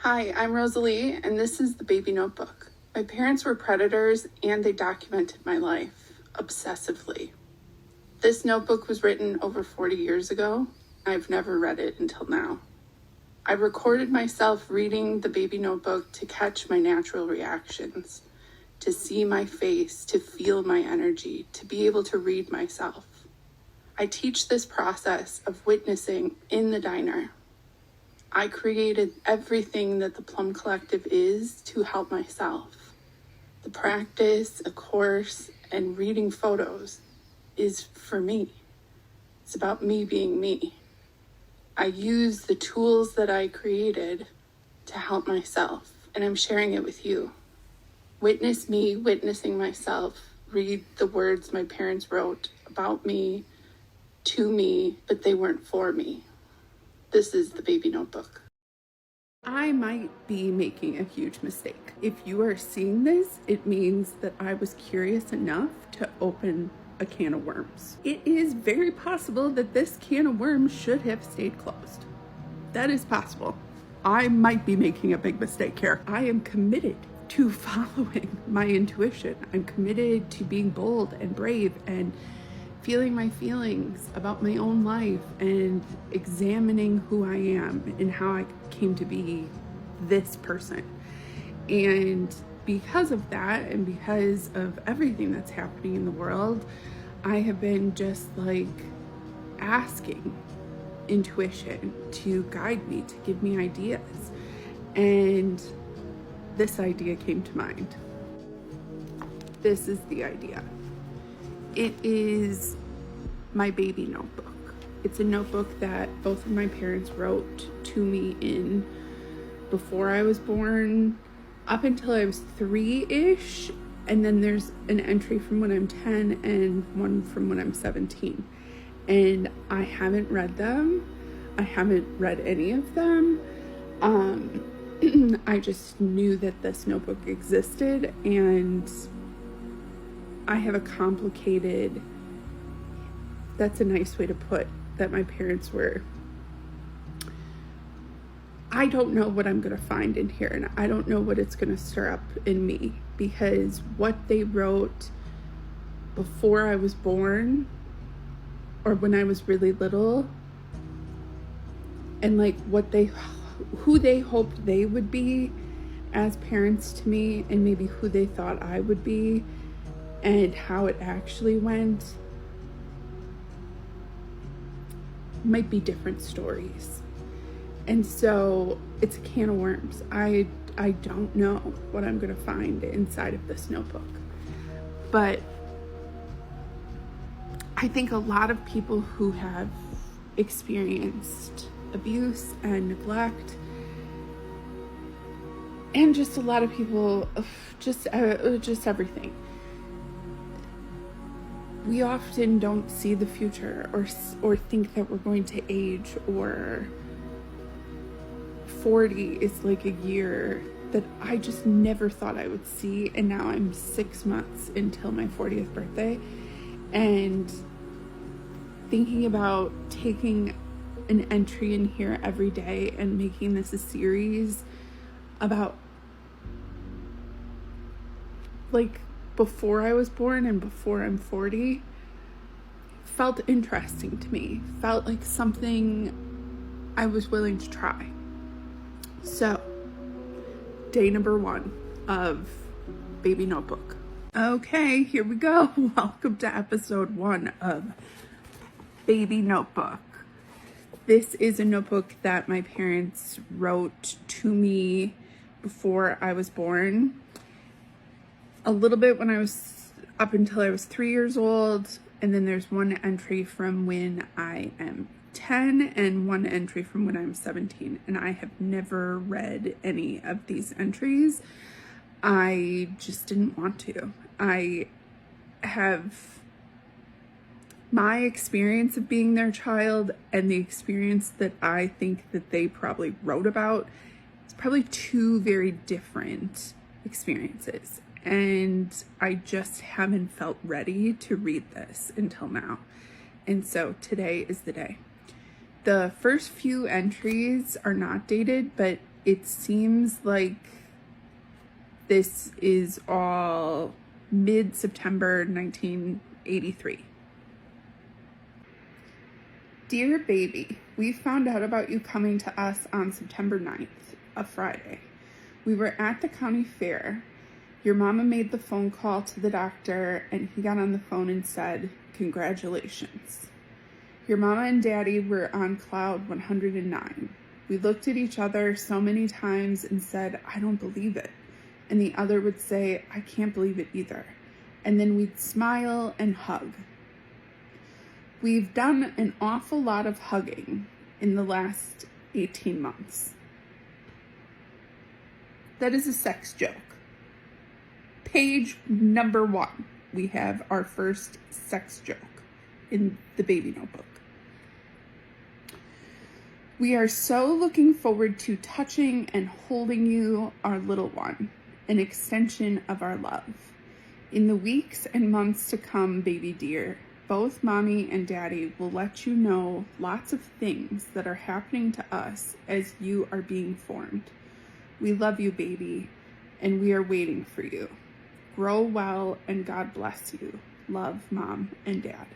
Hi, I'm Rosalee, and this is the Baby Notebook. My parents were predators, and they documented my life obsessively. This notebook was written over 40 years ago. I've never read it until now. I recorded myself reading the Baby Notebook to catch my natural reactions, to see my face, to feel my energy, to be able to read myself. I teach this process of witnessing in the diner. I created everything that the Plumb Collective is to help myself. The practice, a course, and reading photos is for me. It's about me being me. I use the tools that I created to help myself, and I'm sharing it with you. Witness me witnessing myself. Read the words my parents wrote about me, to me, but they weren't for me. This is the Baby Notebook. I might be making a huge mistake. If you are seeing this, it means that I was curious enough to open a can of worms. It is very possible that this can of worms should have stayed closed. That is possible. I might be making a big mistake here. I am committed to following my intuition. I'm committed to being bold and brave and feeling my feelings about my own life and examining who I am and how I came to be this person. And because of that, and because of everything that's happening in the world, I have been just like asking intuition to guide me, to give me ideas. And this idea came to mind. This is the idea. It is my baby notebook. It's a notebook that both of my parents wrote to me in before I was born, up until I was 3-ish, and then there's an entry from when I'm 10 and one from when I'm 17. And I haven't read them. I haven't read any of them. I just knew that this notebook existed, and I have a complicated, that's a nice way to put that my parents were. I don't know what I'm going to find in here, and I don't know what it's going to stir up in me, because what they wrote before I was born or when I was really little, and like who they hoped they would be as parents to me, and maybe who they thought I would be, and how it actually went, might be different stories. And so it's a can of worms. I don't know what I'm going to find inside of this notebook. But I think a lot of people who have experienced abuse and neglect, and just a lot of people, just everything, we often don't see the future or think that we're going to age, or 40 is like a year that I just never thought I would see. And now I'm 6 months until my 40th birthday, and thinking about taking an entry in here every day and making this a series about like before I was born and before I'm 40 felt interesting to me, felt like something I was willing to try. So, day number 1 of Baby Notebook. Okay, here we go. Welcome to episode 1 of Baby Notebook. This is a notebook that my parents wrote to me before I was born. A little bit when I was up until I was 3 years old, and then there's one entry from when I am 10 and one entry from when I'm 17, and I have never read any of these entries. I just didn't want to. I have my experience of being their child and the experience that I think that they probably wrote about. It's probably two very different experiences. And I just haven't felt ready to read this until now. And so today is the day. The first few entries are not dated, but It seems like this is all mid-September 1983. Dear baby, we found out about you coming to us on September 9th, a Friday. We were at the county fair. Your mama made the phone call to the doctor, and he got on the phone and said, "Congratulations." Your mama and daddy were on cloud 109. We looked at each other so many times and said, "I don't believe it." And the other would say, "I can't believe it either." And then we'd smile and hug. We've done an awful lot of hugging in the last 18 months. That is a sex joke. Page number 1, we have our first sex joke in the baby notebook. We are so looking forward to touching and holding you, our little one, an extension of our love. In the weeks and months to come, baby dear, both mommy and daddy will let you know lots of things that are happening to us as you are being formed. We love you, baby, and we are waiting for you. Grow well and God bless you. Love, Mom and Dad.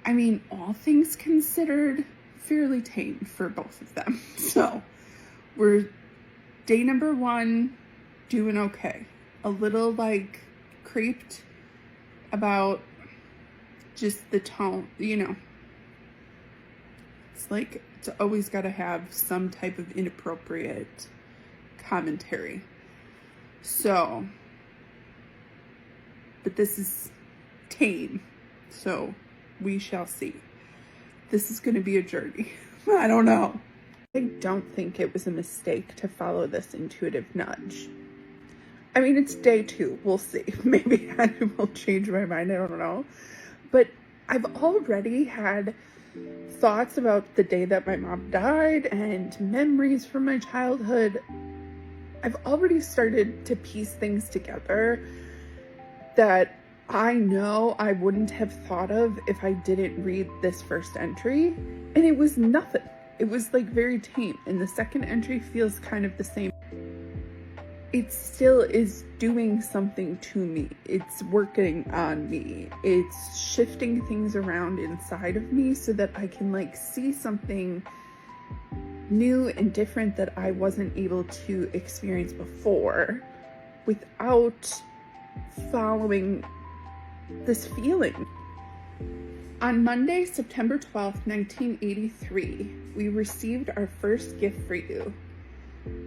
I mean, all things considered, fairly tame for both of them. So we're day number 1, doing okay. A little like creeped about just the tone, you know. It's like it's always got to have some type of inappropriate commentary. So, but this is tame, so we shall see. This is going to be a journey. I don't know. I don't think it was a mistake to follow this intuitive nudge. I mean, it's day 2. We'll see. Maybe I will change my mind. I don't know. But I've already had thoughts about the day that my mom died and memories from my childhood. I've already started to piece things together that I know I wouldn't have thought of if I didn't read this first entry. And it was nothing. It was like very tame. And the second entry feels kind of the same. It still is doing something to me. It's working on me. It's shifting things around inside of me so that I can like see something new and different that I wasn't able to experience before without following this feeling. On Monday, September 12th, 1983, we received our first gift for you.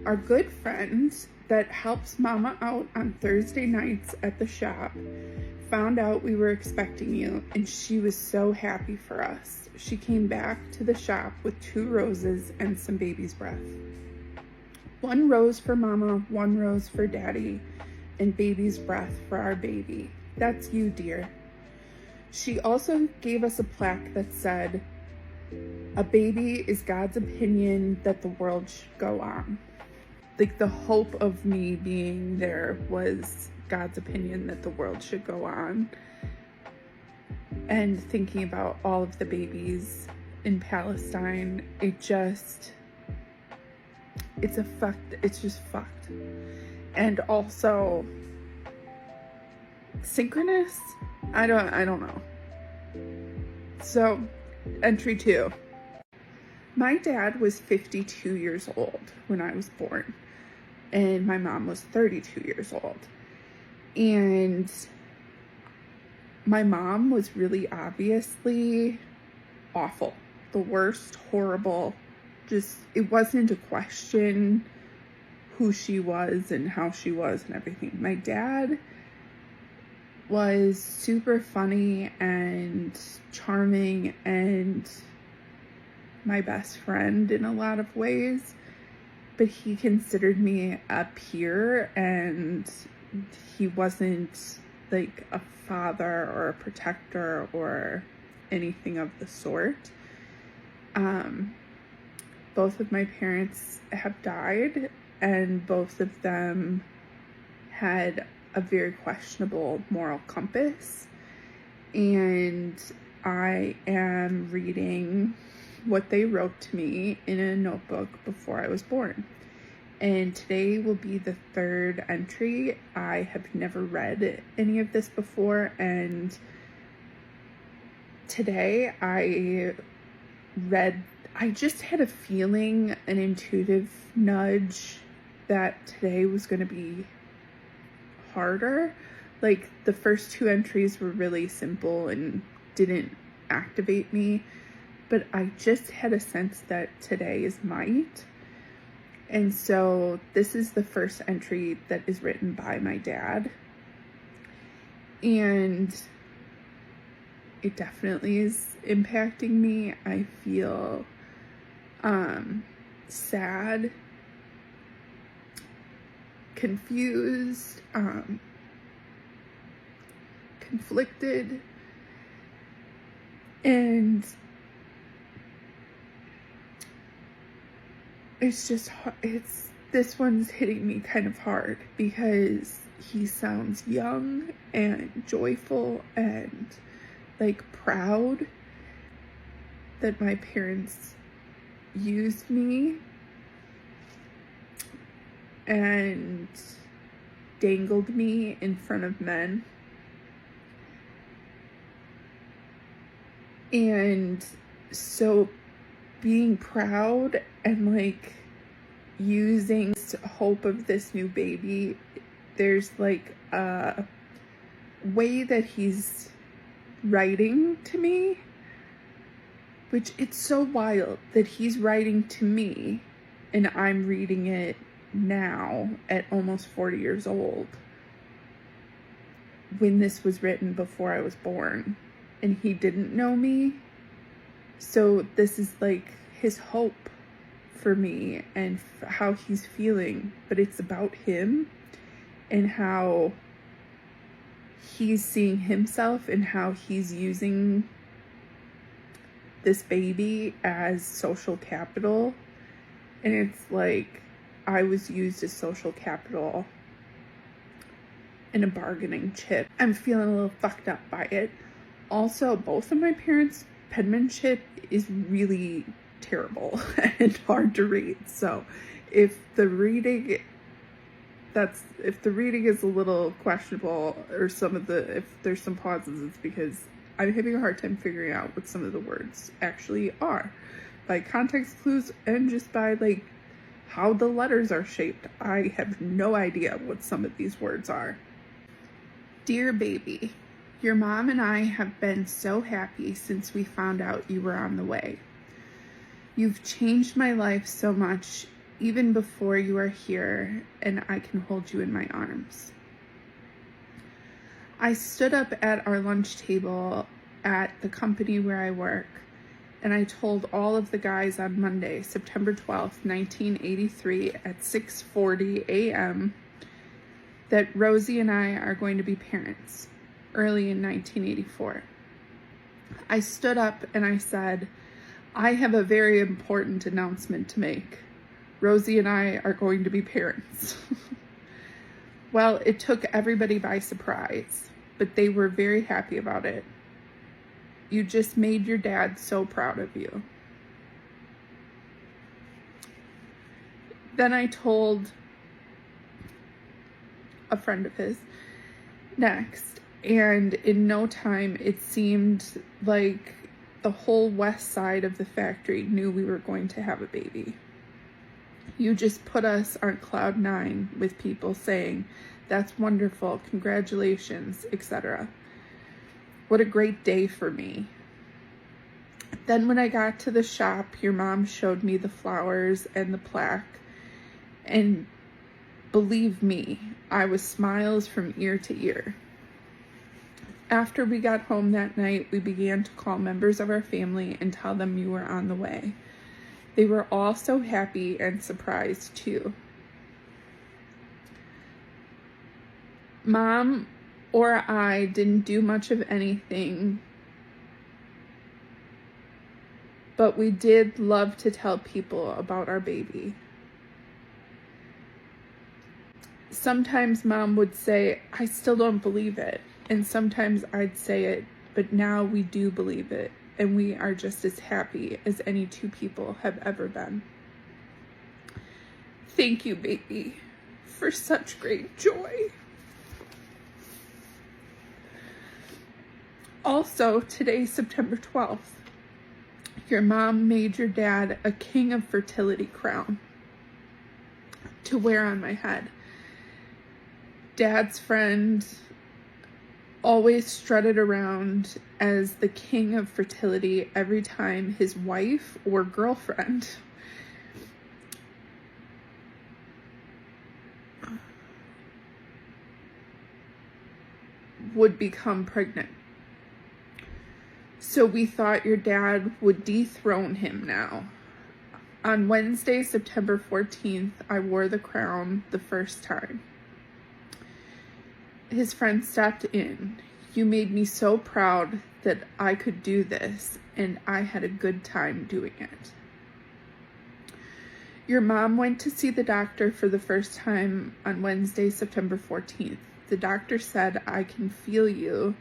Our good friend that helps Mama out on Thursday nights at the shop found out we were expecting you, and she was so happy for us. She came back to the shop with 2 roses and some baby's breath. 1 rose for Mama, 1 rose for Daddy, and baby's breath for our baby. That's you, dear. She also gave us a plaque that said, "A baby is God's opinion that the world should go on." Like the hope of me being there was God's opinion that the world should go on. And thinking about all of the babies in Palestine, it's just fucked. And also synchronous? I don't know. So, entry 2. My dad was 52 years old when I was born, and my mom was 32 years old. And my mom was really obviously awful, the worst, horrible, just, it wasn't a question who she was and how she was and everything. My dad was super funny and charming and my best friend in a lot of ways, but he considered me a peer, and he wasn't like a father or a protector or anything of the sort. Both of my parents have died, and both of them had a very questionable moral compass. And I am reading what they wrote to me in a notebook before I was born. And today will be the third entry. I have never read any of this before, and today I just had a feeling, an intuitive nudge that today was going to be harder. Like, the first two entries were really simple and didn't activate me, but I just had a sense that today is might. And so this is the first entry that is written by my dad. And it definitely is impacting me. I feel sad, confused, conflicted, and this one's hitting me kind of hard because he sounds young and joyful and like proud that my parents used me and dangled me in front of men. And so being proud and like using hope of this new baby, there's like a way that he's writing to me, which it's so wild that he's writing to me and I'm reading it now at almost 40 years old, when this was written before I was born and he didn't know me. So this is like his hope for me and how he's feeling, but it's about him and how he's seeing himself and how he's using this baby as social capital. And it's like I was used as social capital and a bargaining chip. I'm feeling a little fucked up by it. Also, both of my parents' penmanship is really terrible and hard to read. So if the reading is a little questionable, or if there's some pauses, it's because I'm having a hard time figuring out what some of the words actually are by context clues and just by like how the letters are shaped. I have no idea what some of these words are. Dear baby, your mom and I have been so happy since we found out you were on the way. You've changed my life so much, even before you are here, and I can hold you in my arms. I stood up at our lunch table at the company where I work, and I told all of the guys on Monday, September 12th, 1983, at 6:40 a.m., that Rosie and I are going to be parents, early in 1984. I stood up and I said, I have a very important announcement to make. Rosie and I are going to be parents. Well, it took everybody by surprise, but they were very happy about it. You just made your dad so proud of you. Then I told a friend of his next, and in no time it seemed like the whole west side of the factory knew we were going to have a baby. You just put us on cloud 9 with people saying, that's wonderful, congratulations, etc. What a great day for me. Then when I got to the shop, your mom showed me the flowers and the plaque, and believe me, I was smiles from ear to ear. After we got home that night, we began to call members of our family and tell them you were on the way. They were all so happy and surprised too. Mom or I didn't do much of anything, but we did love to tell people about our baby. Sometimes Mom would say, I still don't believe it. And sometimes I'd say it, but now we do believe it. and we are just as happy as any two people have ever been. Thank you, baby, for such great joy. Also, today, September 12th, your mom made your dad a King of Fertility crown to wear on my head. Dad's friend always strutted around as the King of Fertility every time his wife or girlfriend would become pregnant. So we thought your dad would dethrone him now. On Wednesday, September 14th, I wore the crown the first time. His friend stepped in. You made me so proud that I could do this, and I had a good time doing it. Your mom went to see the doctor for the first time on Wednesday, September 14th. The doctor said, I can feel you,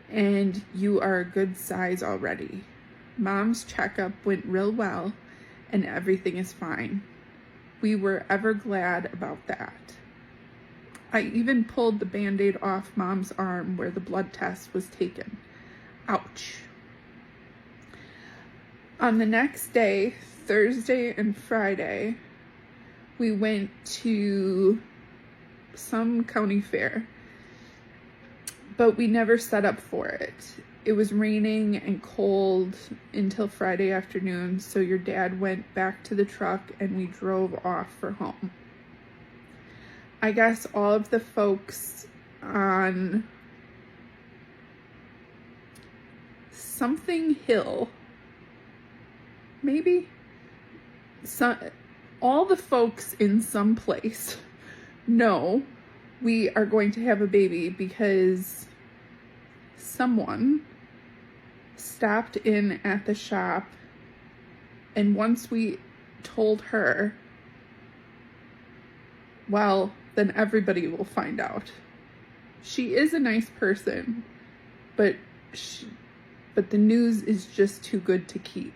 and you are a good size already. Mom's checkup went real well, and everything is fine. We were ever glad about that. I even pulled the Band-Aid off Mom's arm where the blood test was taken. Ouch. On the next day, Thursday and Friday, we went to some county fair, but we never set up for it. It was raining and cold until Friday afternoon, so your dad went back to the truck and we drove off for home. I guess all of the folks on something hill, maybe? All the folks in some place know we are going to have a baby because someone stopped in at the shop, and once we told her, well, then everybody will find out. She is a nice person, but the news is just too good to keep.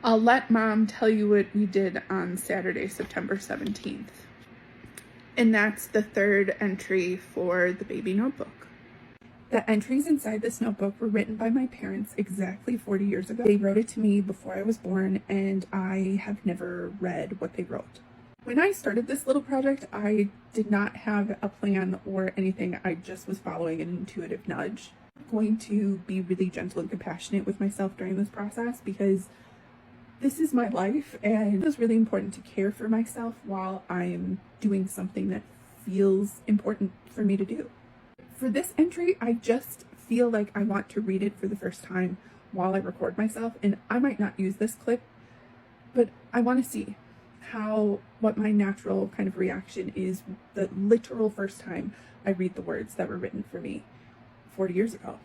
I'll let Mom tell you what we did on Saturday, September 17th. And that's the third entry for the baby notebook. The entries inside this notebook were written by my parents exactly 40 years ago. They wrote it to me before I was born, and I have never read what they wrote. When I started this little project, I did not have a plan or anything. I just was following an intuitive nudge. I'm going to be really gentle and compassionate with myself during this process because this is my life, and it is really important to care for myself while I'm doing something that feels important for me to do. For this entry, I just feel like I want to read it for the first time while I record myself, and I might not use this clip, but I want to see what my natural kind of reaction is the literal first time I read the words that were written for me 40 years ago.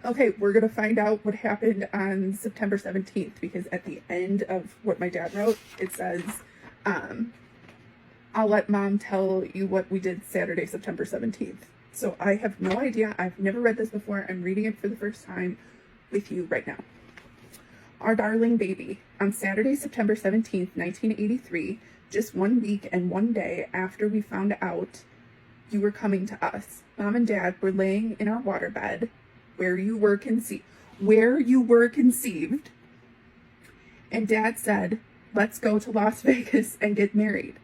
Okay, we're going to find out what happened on September 17th, because at the end of what my dad wrote, it says, I'll let Mom tell you what we did Saturday, September 17th. So I have no idea. I've never read this before. I'm reading it for the first time with you right now. Our darling baby, on Saturday, September 17th, 1983, just 1 week and 1 day after we found out you were coming to us, Mom and Dad were laying in our waterbed where you were conceived, and Dad said, let's go to Las Vegas and get married.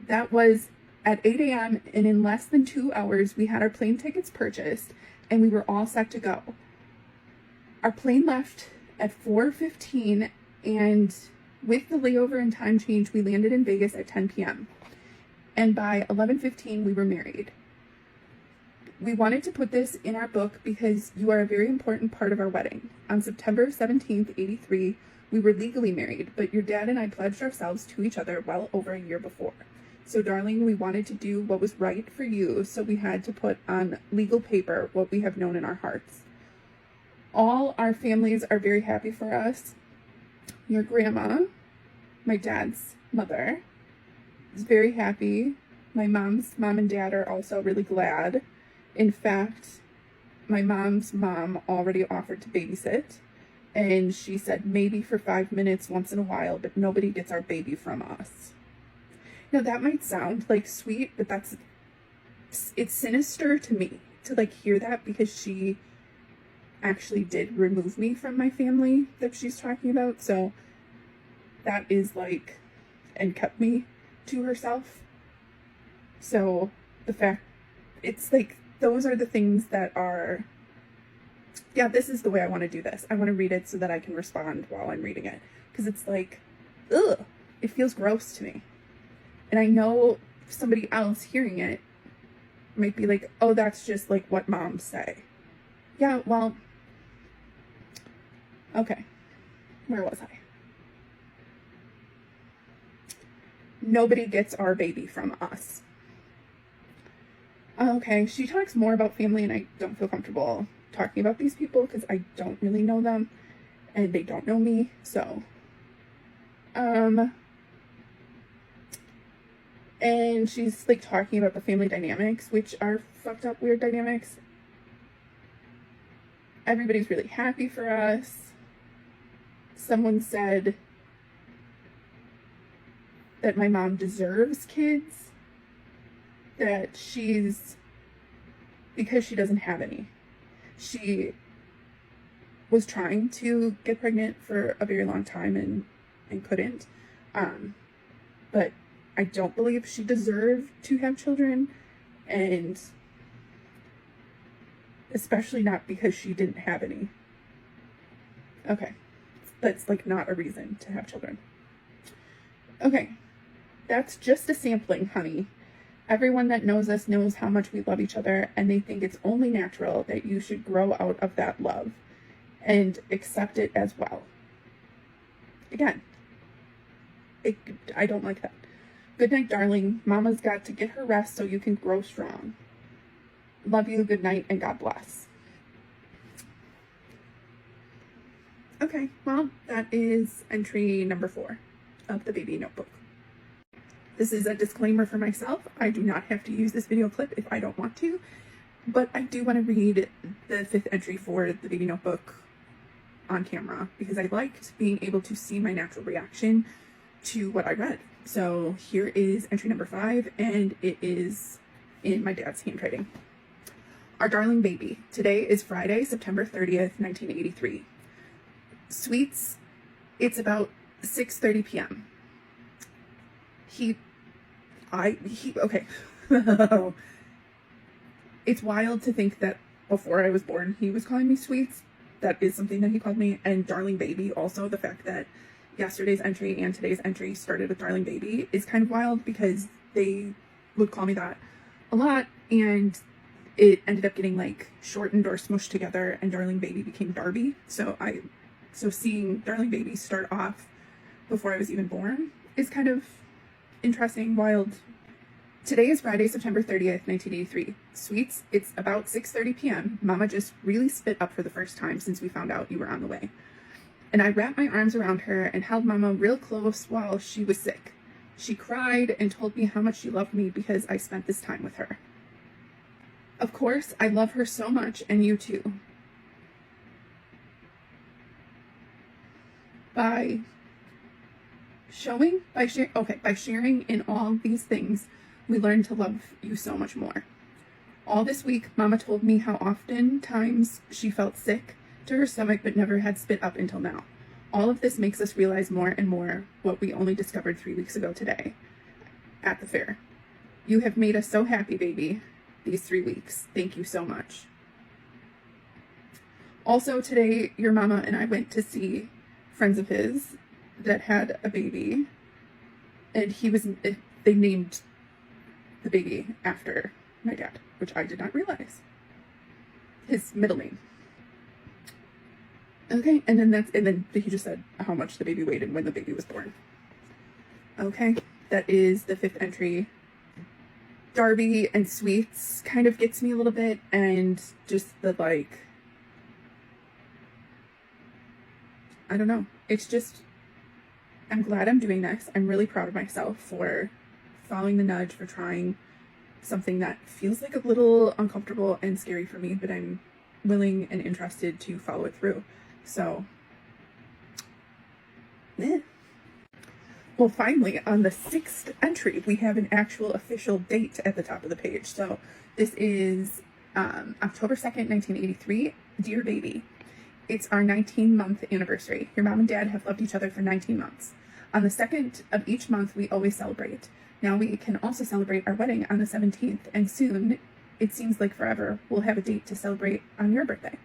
That was at 8 a.m. and in less than 2 hours, we had our plane tickets purchased and we were all set to go. Our plane left at 4:15, and with the layover and time change, we landed in Vegas at 10 p.m. And by 11:15, we were married. We wanted to put this in our book because you are a very important part of our wedding. On September 17th, 83, we were legally married, but your dad and I pledged ourselves to each other well over a year before. So, darling, we wanted to do what was right for you, so we had to put on legal paper what we have known in our hearts. All our families are very happy for us. Your grandma, my dad's mother, is very happy. My mom's mom and dad are also really glad. In fact, my mom's mom already offered to babysit, and she said maybe for 5 minutes once in a while, but nobody gets our baby from us. Now that might sound like sweet, but it's sinister to me to like hear that, because she actually did remove me from my family that she's talking about. So that is like, and kept me to herself. So the fact, it's like, those are the things that are, yeah, this is the way I want to do this. I want to read it so that I can respond while I'm reading it. Because it's like, ugh, it feels gross to me. And I know somebody else hearing it might be like, oh, that's just like what moms say. Yeah, well, okay. Where was I? Nobody gets our baby from us. Okay, she talks more about family, and I don't feel comfortable talking about these people because I don't really know them and they don't know me. So, and she's like talking about the family dynamics, which are fucked up, weird dynamics. Everybody's really happy for us. Someone said that my mom deserves kids, that because she doesn't have any. She was trying to get pregnant for a very long time and couldn't. But I don't believe she deserved to have children, and especially not because she didn't have any. Okay. That's like not a reason to have children. Okay. That's just a sampling, honey. Everyone that knows us knows how much we love each other, and they think it's only natural that you should grow out of that love and accept it as well. Again, I don't like that. Good night, darling. Mama's got to get her rest so you can grow strong. Love you, good night, and God bless. Okay, well, that is entry number 4 of the baby notebook. This is a disclaimer for myself. I do not have to use this video clip if I don't want to, but I do want to read the 5th entry for the baby notebook on camera because I liked being able to see my natural reaction to what I read. So here is entry number 5, and it is in my dad's handwriting. Our darling baby. Today is Friday, September 30th, 1983. Sweets, it's about 6:30 p.m. Okay. It's wild to think that before I was born, he was calling me Sweets. That is something that he called me. And darling baby, also the fact that yesterday's entry and today's entry started with darling baby is kind of wild because they would call me that a lot. And it ended up getting like shortened or smushed together, and darling baby became Darby. So seeing darling baby start off before I was even born is kind of interesting, wild. Today is Friday, September 30th, 1983. Sweets, it's about 6:30 p.m. Mama just really spit up for the first time since we found out you were on the way. And I wrapped my arms around her and held Mama real close while she was sick. She cried and told me how much she loved me because I spent this time with her. Of course, I love her so much, and you too. By sharing in all these things, we learn to love you so much more. All this week, Mama told me how often times she felt sick to her stomach but never had spit up until now. All of this makes us realize more and more what we only discovered 3 weeks ago today at the fair. You have made us so happy, baby, these 3 weeks. Thank you so much. Also today, your mama and I went to see friends of his that had a baby, and they named the baby after my dad, which I did not realize. His middle name. Okay, and then he just said how much the baby weighed and when the baby was born. Okay, that is the 5th entry. Darby and Sweets kind of gets me a little bit, and just the like, I don't know. It's just, I'm glad I'm doing this. I'm really proud of myself for following the nudge, for trying something that feels like a little uncomfortable and scary for me, but I'm willing and interested to follow it through. So, Well, finally, on the 6th entry, we have an actual official date at the top of the page. So this is October 2nd, 1983. Dear baby, it's our 19-month anniversary. Your mom and dad have loved each other for 19 months. On the 2nd of each month, we always celebrate. Now we can also celebrate our wedding on the 17th, and soon, it seems like forever, we'll have a date to celebrate on your birthday.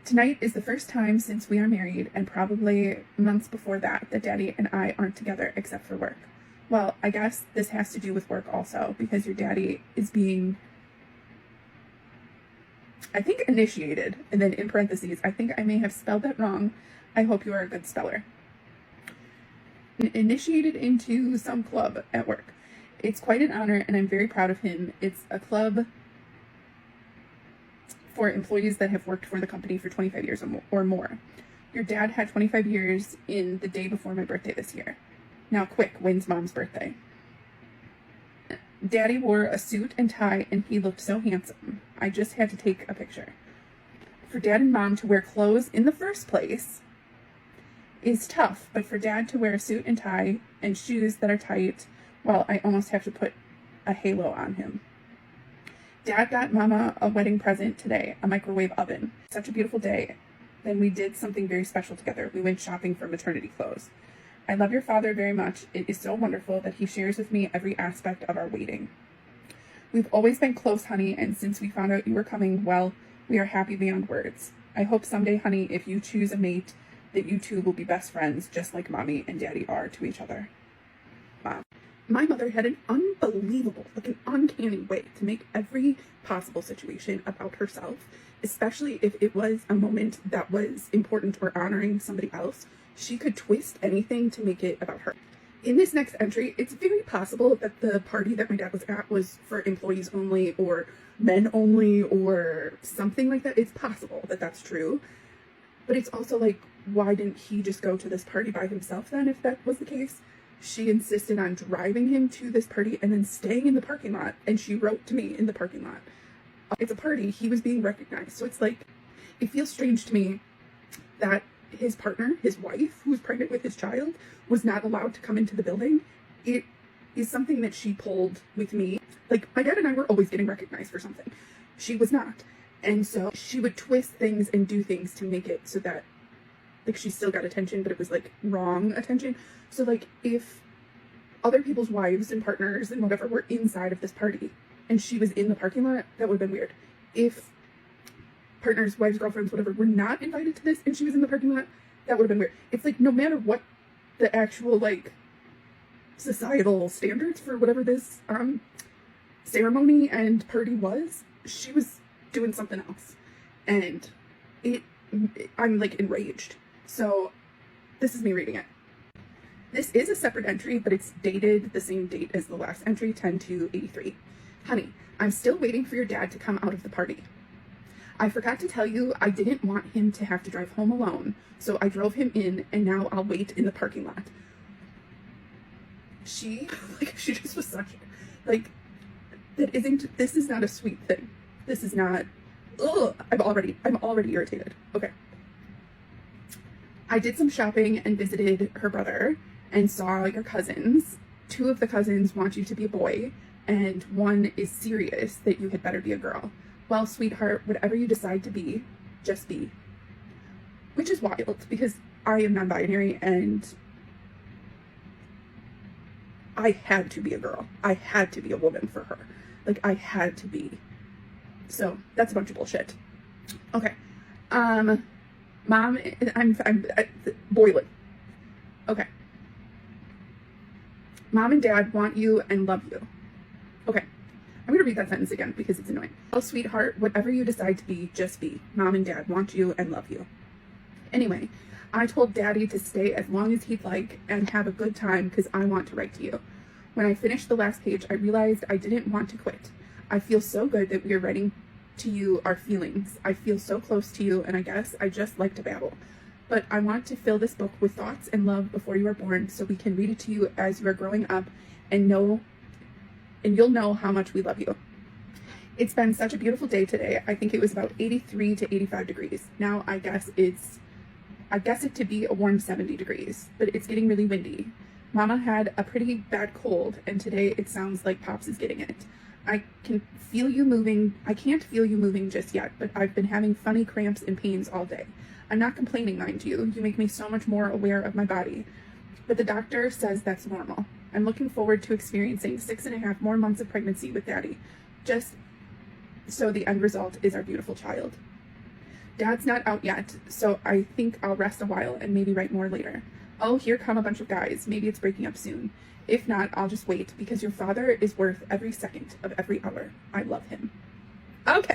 Tonight is the first time since we are married, and probably months before that Daddy and I aren't together except for work. Well, I guess this has to do with work also, because your daddy is being, I think, initiated, and then in parentheses, I think I may have spelled that wrong. I hope you are a good speller. Initiated into some club at work. It's quite an honor, and I'm very proud of him. It's a club for employees that have worked for the company for 25 years or more. Your dad had 25 years in the day before my birthday this year. Now quick, when's mom's birthday? Daddy wore a suit and tie, and he looked so handsome. I just had to take a picture. For dad and mom to wear clothes in the first place is tough, but for dad to wear a suit and tie and shoes that are tight, well, I almost have to put a halo on him. Dad got mama a wedding present today, a microwave oven. Such a beautiful day. Then we did something very special together. We went shopping for maternity clothes. I love your father very much. It is so wonderful that he shares with me every aspect of our waiting. We've always been close, honey, and since we found out you were coming, well, we are happy beyond words. I hope someday, honey, if you choose a mate, that you two will be best friends, just like mommy and daddy are to each other. Mom. My mother had an unbelievable, like an uncanny way to make every possible situation about herself, especially if it was a moment that was important or honoring somebody else. She could twist anything to make it about her. In this next entry, it's very possible that the party that my dad was at was for employees only or men only or something like that. It's possible that that's true. But it's also like, why didn't he just go to this party by himself then, if that was the case? She insisted on driving him to this party and then staying in the parking lot. And she wrote to me in the parking lot. It's a party. He was being recognized. So it's like, it feels strange to me that his partner, his wife, who was pregnant with his child, was not allowed to come into the building. It is something that she pulled with me. Like, my dad and I were always getting recognized for something. She was not. And so she would twist things and do things to make it so that, like, she still got attention, but it was, like, wrong attention. So, like, if other people's wives and partners and whatever were inside of this party and she was in the parking lot, that would have been weird. If partners, wives, girlfriends, whatever, were not invited to this and she was in the parking lot, that would have been weird. It's like, no matter what the actual, like, societal standards for whatever this ceremony and party was, she was doing something else. And I'm, like, enraged. So this is me reading it. This is a separate entry, but it's dated the same date as the last entry, 10/2/83. Honey, I'm still waiting for your dad to come out of the party. I forgot to tell you I didn't want him to have to drive home alone, so I drove him in, and now I'll wait in the parking lot. She just was such, like, this is not a sweet thing. This is not, I'm already irritated. Okay. I did some shopping and visited her brother and saw your cousins. 2 of the cousins want you to be a boy, and 1 is serious that you had better be a girl. Well, sweetheart, whatever you decide to be, just be. Which is wild, because I am non-binary, and I had to be a girl. I had to be a woman for her. Like, I had to be. So, that's a bunch of bullshit. Okay. Mom, I'm boiling. Okay. Mom and dad want you and love you. Okay. I'm going to read that sentence again because it's annoying. Oh, sweetheart, whatever you decide to be, just be. Mom and dad want you and love you. Anyway, I told Daddy to stay as long as he'd like and have a good time because I want to write to you. When I finished the last page, I realized I didn't want to quit. I feel so good that we are writing to you our feelings. I feel so close to you, and I guess I just like to babble. But I want to fill this book with thoughts and love before you are born so we can read it to you as you are growing up and know and you'll know how much we love you. It's been such a beautiful day today. I think it was about 83 to 85 degrees. Now I guess it to be a warm 70 degrees, but it's getting really windy. Mama had a pretty bad cold, and today it sounds like Pops is getting it. I can feel you moving. I can't feel you moving just yet, but I've been having funny cramps and pains all day. I'm not complaining, mind you. You make me so much more aware of my body. But the doctor says that's normal. I'm looking forward to experiencing 6.5 more months of pregnancy with Daddy, just so the end result is our beautiful child. Dad's not out yet, so I think I'll rest a while and maybe write more later. Oh, here come a bunch of guys. Maybe it's breaking up soon. If not, I'll just wait, because your father is worth every second of every hour. I love him. Okay.